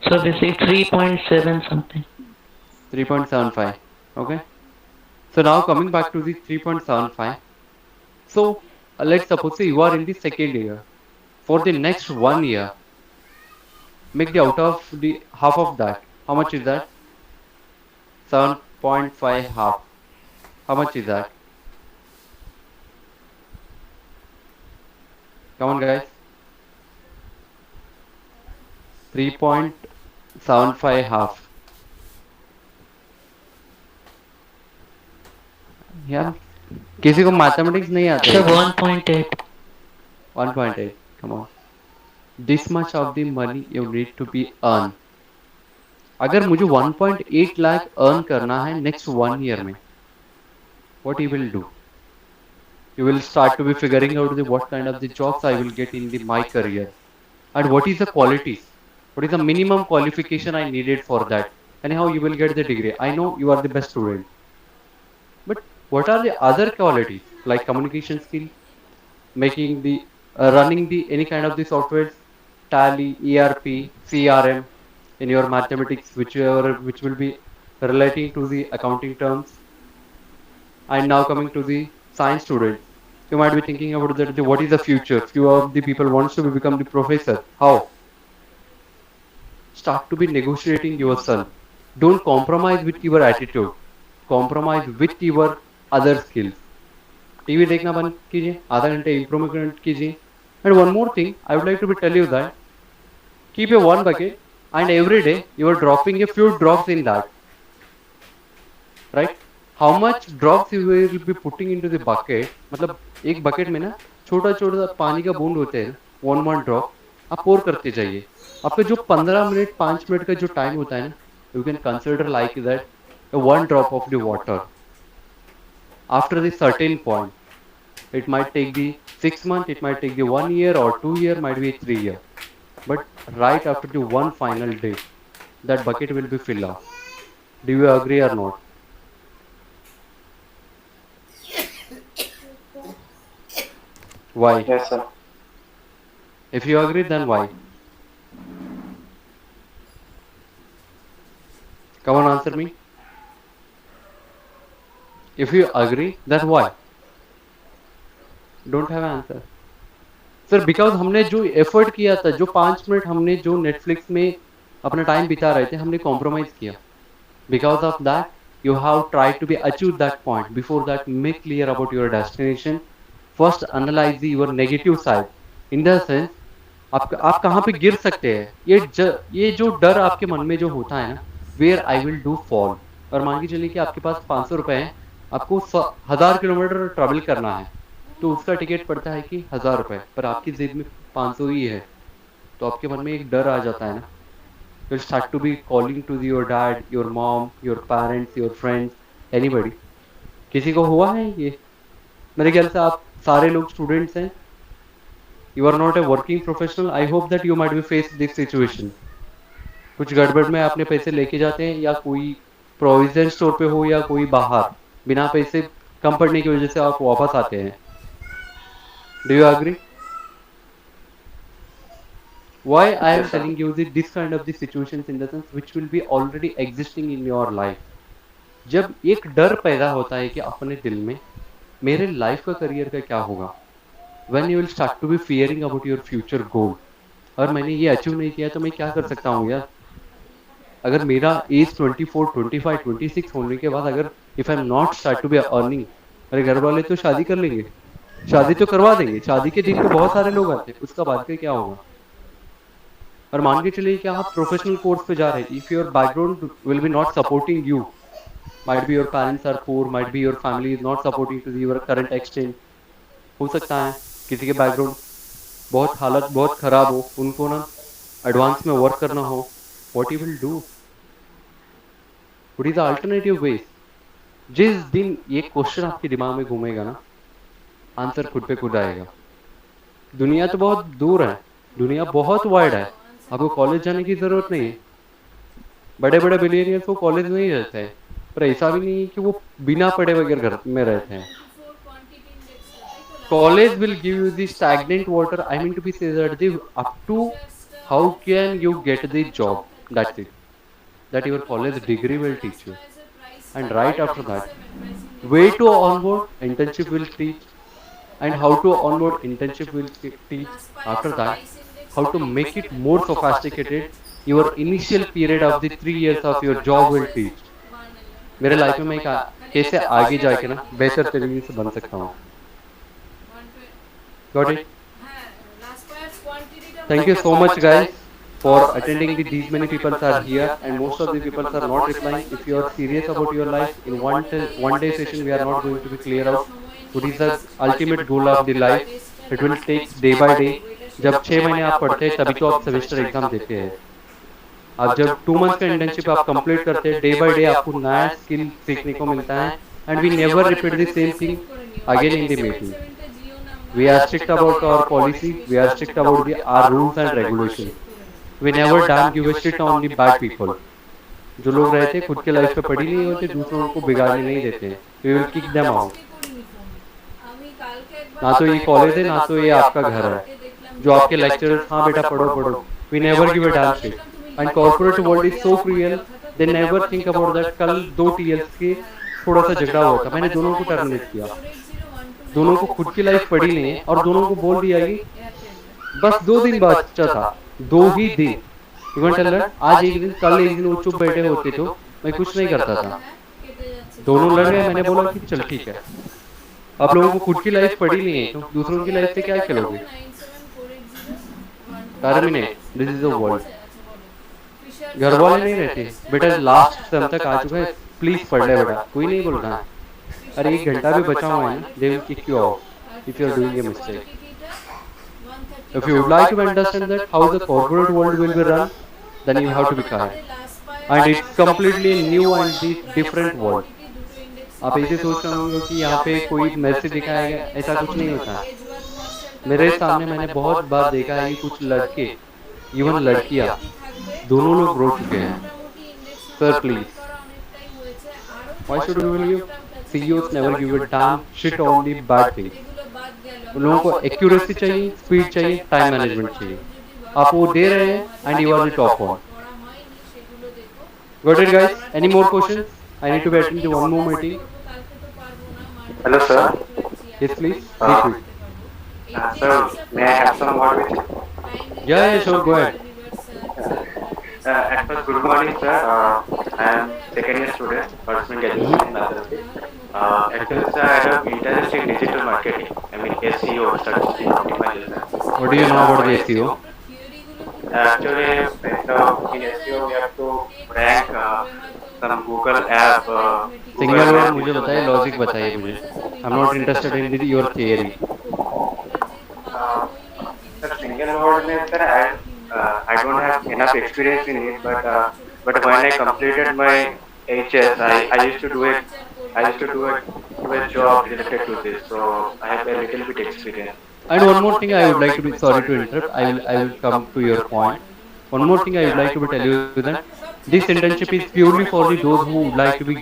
S4: So basically 3.7 something.
S3: 3.75? Okay. So now coming back to the 3.75. So let's suppose say you are in the second year. For the next 1 year, make the out of the half of that. How much is that? 7.5 half. How much is that? Come on, guys. 3.75 half. यार किसी को mathematics नहीं आते
S4: Sir
S3: हैं?
S4: 1.8.
S3: 1.8. Come on. This much of the money you need to be earn. अगर मुझे 1.8 lakh earn करना है next 1 year में, what you will do? You will start to be figuring out the what kind of the jobs I will get in the my career, and what is the qualities, what is the minimum qualification I needed for that, and how you will get the degree. I know you are the best student, but what are the other qualities like communication skill, making the running the any kind of the softwares, Tally, ERP, CRM in your mathematics, which will be relating to the accounting terms. And now coming to the science students, you might be thinking about what is the future. Few of the people wants to become the professor. How? Start to be negotiating yourself. Don't compromise with your attitude. Compromise with your other skills. TV देखना बंद कीजिए, आधा घंटे improvement कीजिए. And one more thing, I would like to tell you that keep a one bucket and every day you are dropping a few drops in that. Right? how much drops you will be putting into the bucket, मतलब एक bucket में ना छोटा छोटा पानी का बूंद होते हैं, वन ड्रॉप आप पोर करते जाइए। आपका जो 15 मिनट 5 मिनट का जो टाइम होता है ना, you can consider like that one drop of the water. After the certain point, it might take the 6 month, it might take the 1 year or 2 year, might be 3 year, but right after the one final day, that bucket will be filled up. Do you agree or not? Why?
S9: Yes, sir.
S3: If you agree, then why? Come on, answer me. If you agree, then why? Don't have an answer. Sir because हमने जो effort किया था, जो 5 minute हमने जो Netflix में अपना time बिता रहे थे, हमने कॉम्प्रोमाइज किया। Because of that you have try to be achieve that point. Before that make clear about your destination. First analyse your negative side, in the sense आप कहाँ पे गिर सकते हैं। ये जो डर आपके मन में जो होता है ना, where I will do fall. और मान के चलिए कि आपके पास 500 रुपये हैं, आपको 1000 किलोमीटर ट्रैवल करना है, तो उसका टिकट पड़ता है कि 1000 रुपये, पर आपकी जेब में 500 ही है, तो आपके मन में एक डर आ जाता है ना। You start to be calling to your dad, your mom, your parents, your friends, anybody. किसी को हुआ है ये? मेरे ख्याल से आप सारे लोग स्टूडेंट्स हैं, you are not a working professional. I hope that you might be face this situation. कुछ गड़बड़ में अपने पैसे लेके जाते हैं, या कोई प्रोविजन स्टोर पे हो, या कोई बाहर बिना पैसे कम पड़ने की वजह से आप वापस आते हैं। Do you agree? Why I am telling you this kind of the situations in the sense which will be already existing in your life. जब एक डर पैदा होता है कि अपने दिल में मेरे लाइफ का करियर का क्या होगा, when you will start to be fearing about your future goal, और मैंने ये अचीव नहीं किया तो मैं क्या कर सकता हूँ यार। अगर मेरा एज 24, 25, 26 होने के बाद अगर if I am not start to be earning, मेरे घर वाले तो शादी कर लेंगे, शादी तो करवा देंगे, शादी के दिन तो बहुत सारे लोग आते हैं, उसका बाद का क्या होगा। और मान के चलिए कि आप प्रोफेशनल कोर्स पे जा रहे हैं, if your background will be not supporting you, might be your parents are poor, might be your family is not supporting to your current extent. हो सकता है किसी के बैकग्राउंड बहुत हालत बहुत खराब हो, उनको ना एडवांस में वर्क करना हो, what you will do? What is the alternative ways? जिस दिन ये क्वेश्चन आपके दिमाग में घूमेगा ना, आंसर खुद पे खुद आएगा। दुनिया तो बहुत दूर है, दुनिया बहुत वाइड है, आपको कॉलेज जाने की जरूरत नहीं है। बड़े बड़े बिलियनियर्स को कॉलेज में ही रहते हैं, पर ऐसा भी नहीं है कि वो बिना पढ़े बगैर घर में रहते हैं। College will give you the stagnant water, I mean to be say that the up to how can you get the job, that's it, that your college degree will teach you. And right after that way to onboard internship will teach, and how to onboard internship will teach. After that, how to make it more sophisticated, your initial period of the 3 years of your job will teach. मेरे life में मैं कैसे आगे जाके ना बेहतर तरीके से बन सकता हूँ। Got it? Thank you so much guys for attending. These many people are here and most of the people are not replying. If you are serious about your life, in one day session we are not going to be clear out what is the ultimate goal of the life. It will take day by day. जब 6 महीने आप पढ़ते हैं तभी तो आप semester exam देते हैं। आप जब 2 मंथ का इंटर्नशिप आप कंप्लीट करते हैं, डे बाय डे आपको नया स्किल सीखने को मिलता है। And we never repeat the same thing again in the meeting. We are strict about our policy, we are strict about our rules and regulation. We never damn give a shit on the bad people. जो लोग रहते हैं खुद के life पे पड़ी नहीं होते, दूसरों को बिगाड़ने नहीं देते, we will kick them out. ना तो ये कॉलेज है ना तो ये आपका घर है। जो आपके लेक्चरर्स हाँ बेटा पढ़ो पढ़ो, we never give a damn shit. And corporate world is so cruel, they never think about that. कल 2 टीएल्स के थोड़ा सा झगड़ा हुआ था, मैंने दोनों को टर्मिनेट किया। दोनों को खुद की लाइफ पढ़ी नहीं है और दोनों को बोल दिया कि बस 2 दिन बच्चा था, 2 ही दिन। आज एक दिन कल एक दिन वो चुप बैठे होते तो मैं कुछ नहीं करता था। दोनों लड़ गए, मैंने बोला कि चल ठीक है, आप लोगों को खुद की लाइफ पढ़ी नहीं है तो दूसरों की लाइफ से क्या खेलोगे? Terminate, this is the world. घर वाले नहीं रहते बेटा, लास्ट सेम तक आ चुका है, प्लीज पढ़ ले बेटा, कोई नहीं बोल रहा है। अरे 1 घंटा भी बचा हुआ है ना, they will kick you out if you are doing a mistake. If you would like to understand that how the corporate world will be run, then you have to be kind. And it's completely new and different world. आप ऐसे सोच रहे होंगे कि यहाँ पे कोई message दिखाएगा, ऐसा कुछ नहीं होता। मेरे सामने मैंने बहुत बार देखा है कि कुछ लड़के, इवन लड़कियाँ, दोनों लोग रो चुके हैं। Sir please, why should we believe? CEOs never give a damn shit on the bad thing. उन लोगों को एक्यूरेसी चाहिए, स्पीड चाहिए, टाइम मैनेजमेंट चाहिए। आप वो दे रहे हैं and you are the top one. Got it, guys? Any more questions? I need to be attending to one more meeting.
S9: Hello, sir.
S3: Yes, please. Be quick.
S9: Sir, may I have some word with you?
S3: Yeah, sure. Go ahead.
S9: At first, good morning, sir. I am second year student, personal graduation in Mathematics. Actually, sir, I have interest in digital marketing. I mean SEO, search engine optimization.
S3: What do you know about the SEO?
S9: Actually, in SEO, we have to rank some Google app.
S3: Single word मुझे बताइए, logic बताइए मुझे। I am not interested in your theory.
S9: Sir, single word means that I don't have enough experience in it, but when I completed my HS, I used to do a job related to this, so I have a little bit experience.
S3: And one more thing I would like to be, sorry to interrupt, I will come to your point. One more thing I would like to be tell you that this internship is purely for the those who would like to be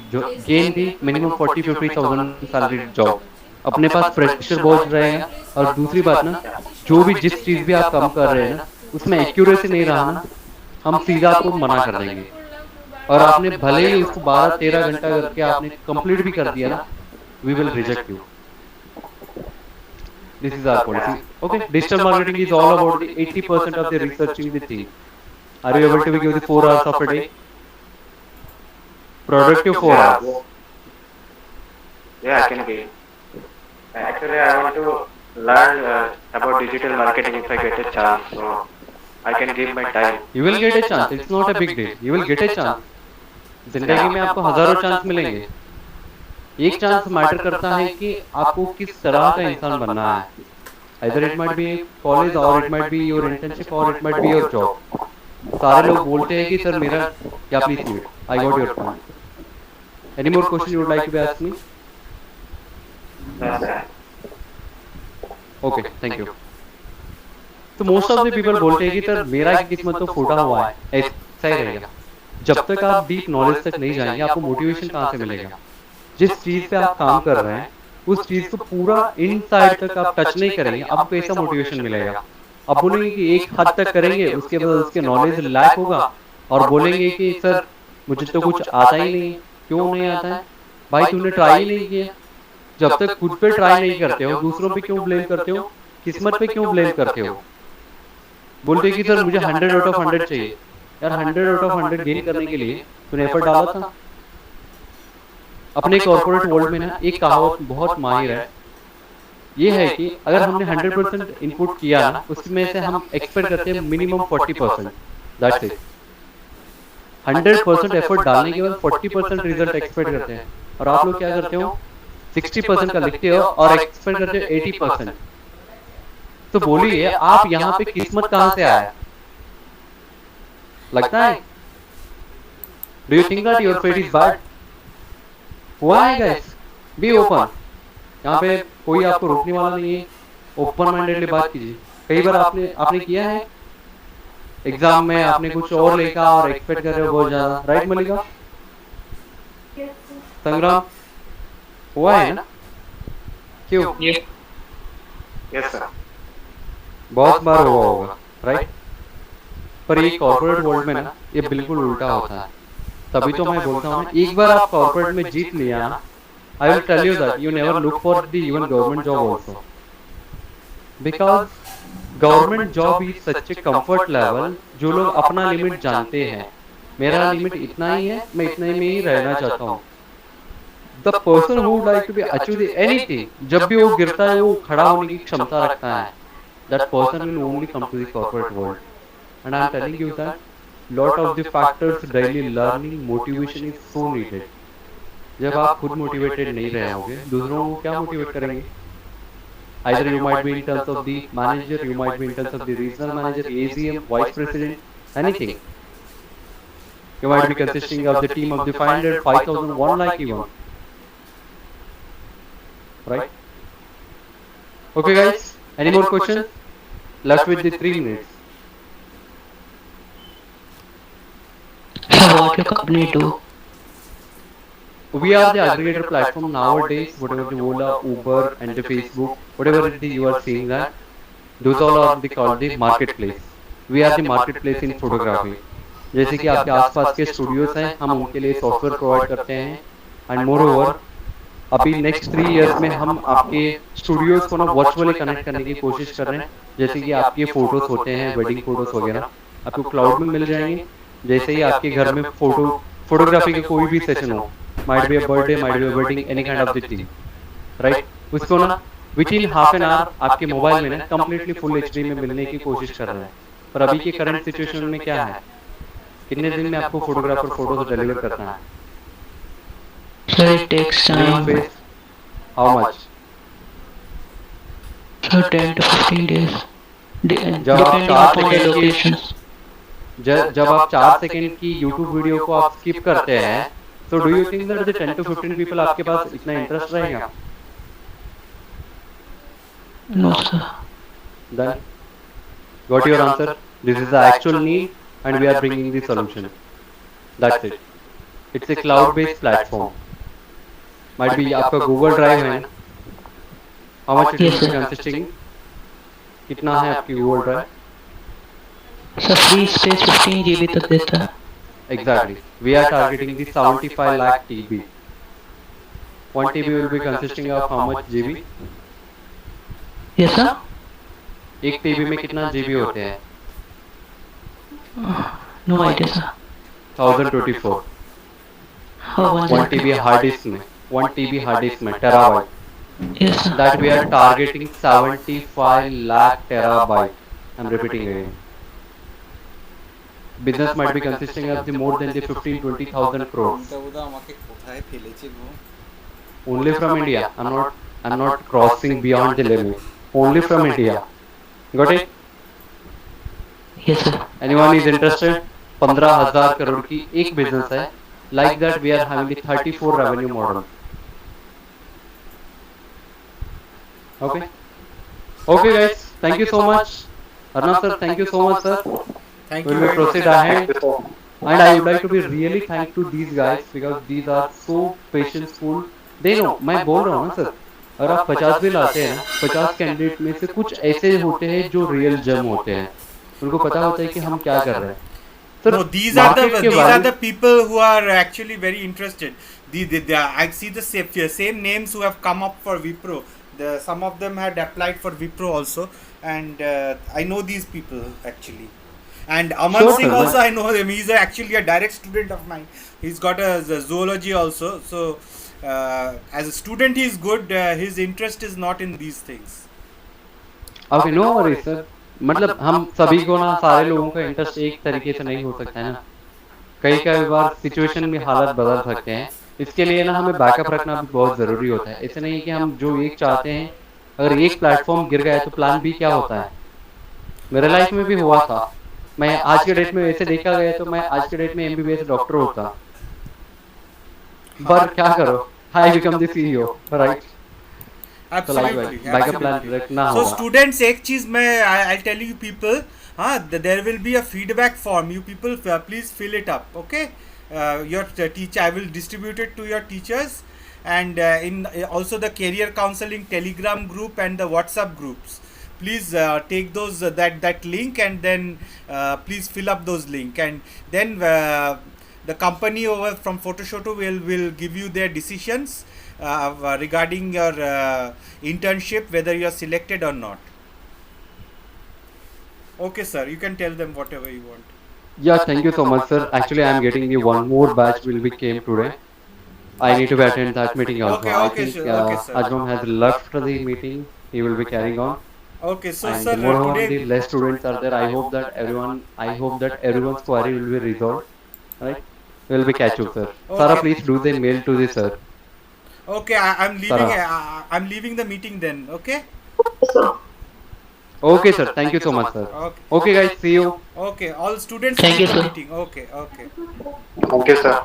S3: gain the minimum 40-50,000 salary job. अपने पास pressure बहुत रहेगा। और दूसरी बात ना, जो भी जिस चीज भी आप काम कर रहे हैं ना, उसमें एक्यूरेसी नहीं रहा ना, हम सीधा आपको मना कर देंगे। और आपने भले ही उसको 12-13 घंटा करके आपने कंप्लीट भी कर दिया ना, we will reject you. This is our policy. Okay, digital marketing is all about the 80% of the researching the thing. Are you able to give the 4 hours of a day? Productive 4 hours.
S9: Yeah, I can give. Actually, I want to learn about digital marketing if I get a chance, so I can give my time.
S3: You will get a chance. It's not a big deal. You will get a chance. जिंदगी में आपको हजारों chance मिलेंगे। एक chance matter करता है कि आपको किस तरह का इंसान बनना है। Either it might be college or it might be your internship or it might be your job. सारे लोग बोलते हैं कि सर मेरा क्या please mute. I got your point. Any more questions you would like to ask me? Okay, thank you. तो most of the people बोलते हैं कि सर मेरा किस्मत तो फूटा हुआ है, ऐसा ही रहेगा। जब तक आप डीप नॉलेज तक नहीं जाएंगे, आपको मोटिवेशन कहाँ से मिलेगा? जिस चीज पे आप काम कर रहे हैं, उस चीज को पूरा इनसाइड तक आप टच नहीं करेंगे, आपको कैसा मोटिवेशन मिलेगा? आप बोलेंगे कि एक हद तक करेंगे, उसके बाद उसके नॉलेज लैक होगा और बोलेंगे कि सर मुझे तो कुछ आता ही नहीं। क्यों नहीं आता है भाई? तूने ट्राई ही नहीं किया। जब तक खुद पे ट्राई नहीं करते हो, दूसरों पे क्यों ब्लेम करते हो? किस्मत पे क्यों ब्लेम करते हो? बोलते कि सर मुझे 100 आउट ऑफ 100 चाहिए। यार 100 आउट ऑफ 100 गेन करने के लिए तूने एफर्ट डाला था। अपने कॉर्पोरेट वर्ल्ड में ना एक कहावत बहुत माहिर है, ये है कि अगर हमने 100% इनपुट किया ना, उसमें से हम एक्सपेक्ट करते हैं मिनिमम 40%। That's it. 100% एफर्ट डालने के बाद 40% रिजल्ट एक्सपेक्ट करते हैं। और आप लोग क्या करते हो? 60% का लिखते हो और एक्सपेक्ट करते हो 80%। तो बोलिए आप यहाँ पे किस्मत कहाँ से आया? लगता है? Do you think that your fate is bad? हुआ है गाइस? Be open. यहाँ पे कोई आपको रोकने वाला नहीं है। ओपन माइंडेडली बात कीजिए। कई बार आपने किया है एग्जाम में, आपने कुछ और लिखा और एक्सपेक्ट कर रहे हो बहुत ज्यादा, राइट मलिका? संग्राम हुआ है ना? क्यों?
S9: Yes, sir.
S3: बहुत बार हुआ होगा, राइट? पर ये कॉर्पोरेट वर्ल्ड में ना ये बिल्कुल उल्टा होता है। तभी तो मैं बोलता हूँ एक बार आप कॉर्पोरेट में जीत लिया ना, I will tell you that you never look for the even government job also, because government job is such a comfort level. जो लोग अपना लिमिट जानते हैं, मेरा लिमिट इतना ही है, मैं इतने में ही रहना चाहता हूँ। The person who would like to be achieve anything, जब भी वो गिरता है वो खड़ा होने की क्षमता रखता है, that person will only come to the corporate world. And I am telling you that lot of the factors, daily learning, motivation is so needed. जब आप खुद मोटिवेटेड नहीं रहे होगे, दूसरों को क्या मोटिवेट करेंगे? Either you might be in terms of the manager, you might be in terms of the regional manager, AGM, vice president, anything. You might be consisting of the team of the 500, 5,000, 1 lakh even. Right? Okay guys, any more questions? Left with the 3 minutes.
S4: So what your company do?
S3: We are the aggregator platform nowadays, whatever the Ola, Uber and the Facebook, whatever it is you are seeing that, those all are the called the marketplace. We are the marketplace in photography. जैसे कि आपके आसपास के studios हैं, हम उनके लिए software provide करते हैं एंड मोर ओवर अभी नेक्स्ट 3 इयर्स में हम आपके स्टूडियोज को ना वर्चुअली कनेक्ट करने की कोशिश कर रहे हैं। जैसे कि आपके फोटोज होते हैं, वेडिंग फोटोज वगैरह आपको क्लाउड में मिल जाएंगे। जैसे ही आपके घर में फोटोग्राफी का कोई भी सेशन हो, might be a birthday, might be a wedding, any kind of the thing, right? उसको ना with in half an hour आपके मोबाइल में ना कम्प्लीटली फुल एचडी में मिलने की कोशिश कर रहे हैं। पर अभी के करंट सिचुएशन में क्या है, कितने दिन में आपको फोटोग्राफर फोटोज डिलीवर करना है?
S4: Sir, it takes time.
S3: How much?
S4: Sir, 10 to 15 days.
S3: जब आप
S4: Depending
S3: 4
S4: upon the
S3: सेकेंड की
S4: locations.
S3: जब आप 4 सेकेंड की यूट्यूब वीडियो को आप स्किप करते हैं, तो do you think that the 10 to 15 people आपके पास इतना इंटरेस्ट रहेगा?
S4: No, sir.
S3: Then got your answer. This is the actual need and we are bringing the solution. That's it. It's a cloud based platform. Might be आपका Google Drive है ना? How much it
S4: Yes,
S3: will be
S4: sir.
S3: consisting? कितना है आपकी Google Drive?
S4: Sir, free space 15 GB तक देता है.
S3: Exactly. We are targeting the 75 lakh TB. 1 TB will be consisting of how much GB?
S4: Yes, sir.
S3: एक TB में कितना GB होते हैं?
S4: No idea, sir.
S3: 1024.
S4: Oh,
S3: 1 TB hard disk में, 1 TB hard disk में terabyte.
S4: Yes, sir.
S3: That we are targeting 75 lakh terabyte. I'm repeating again. Business might be consisting of the more than the 15-20,000 crores. Only from India. I'm not crossing beyond the limit. Only from India. Got it?
S4: Yes, sir.
S3: Anyone is interested? 15,000 crore की एक business है. Like that we are having the 34 revenue model. Okay. Okay guys. Thank you so much. Arnav sir, thank you so much sir.
S2: Thank
S3: We
S2: you
S3: will
S2: very much.
S3: proceed ahead. And I would like to be really thankful to these guys because these are so patientful. They know, मैं बोल रहा हूँ ना sir, अगर आप 50 भी लाते हैं ना, 50 कैंडिडेट में से कुछ ऐसे होते हैं जो रियल जेम होते हैं, उनको पता होता है कि हम क्या कर रहे हैं।
S2: No, these are the people who are actually very interested. I see the same names who have come up for Wipro. Some of them had applied for Wipro also, and I know these people actually. And Aman
S3: Sure,
S2: Singh
S3: sir,
S2: also, I know him. He's actually a direct student of mine. He's got a zoology also. So as a student, he's good. His interest is not in these things.
S3: Okay, no worries sir. मतलब हम सभी को ना, सारे लोगों का interest एक तरीके से नहीं हो सकता है ना, कई बार सिचुएशन में हालत बदल सकते हैं। इसके लिए ना हमें बैकअप रखना भी बहुत ज़रूरी होता है। ऐसे नहीं कि हम जो एक चाहते हैं, अगर एक प्लेटफॉर्म गिर गया तो प्लान बी क्या होता है। मेरे लाइफ में भी हुआ था, मैं आज के डेट में ऐसे देखा गया तो मैं आज के डेट में MBBS डॉक्टर होता, पर क्या करो, I become the CEO, right?
S2: Absolutely.
S3: Backup plan रखना
S2: So
S3: होगा।
S2: students, एक चीज मैं I'll tell you people, there will be a feedback form. You people please fill it up, okay? Your teacher, I will distribute it to your teachers, and in also the career counseling Telegram group and the WhatsApp groups. Please take those that link and then please fill up those link, and then the company over from Photoshoto will give you their decisions regarding your internship, whether you are selected or not. Okay sir, you can tell them whatever you want.
S3: Yeah, thank you so much sir. Actually I am getting the one more batch will be came today. I need to attend that meeting also.
S2: Okay,
S3: I
S2: okay,
S3: think
S2: sure. Okay, sir.
S3: Ajmam has left the meeting. He will be carrying on.
S2: Okay, so
S3: And
S2: sir,
S3: moreover,
S2: today
S3: the less students are there. I hope that everyone's query will be resolved. Right? We will be catch up, sir.
S2: Okay.
S3: Sara, please do the mail to the sir.
S2: Okay, I'm leaving.
S3: Sir.
S2: I'm leaving the meeting then. Okay.
S3: Okay, sir. Thank you so much, sir.
S2: Okay.
S3: Okay, guys. See you.
S2: Okay. All students
S4: Thank
S2: leave
S4: you,
S2: the
S4: sir.
S2: meeting. Okay. Okay.
S9: Thank you, sir.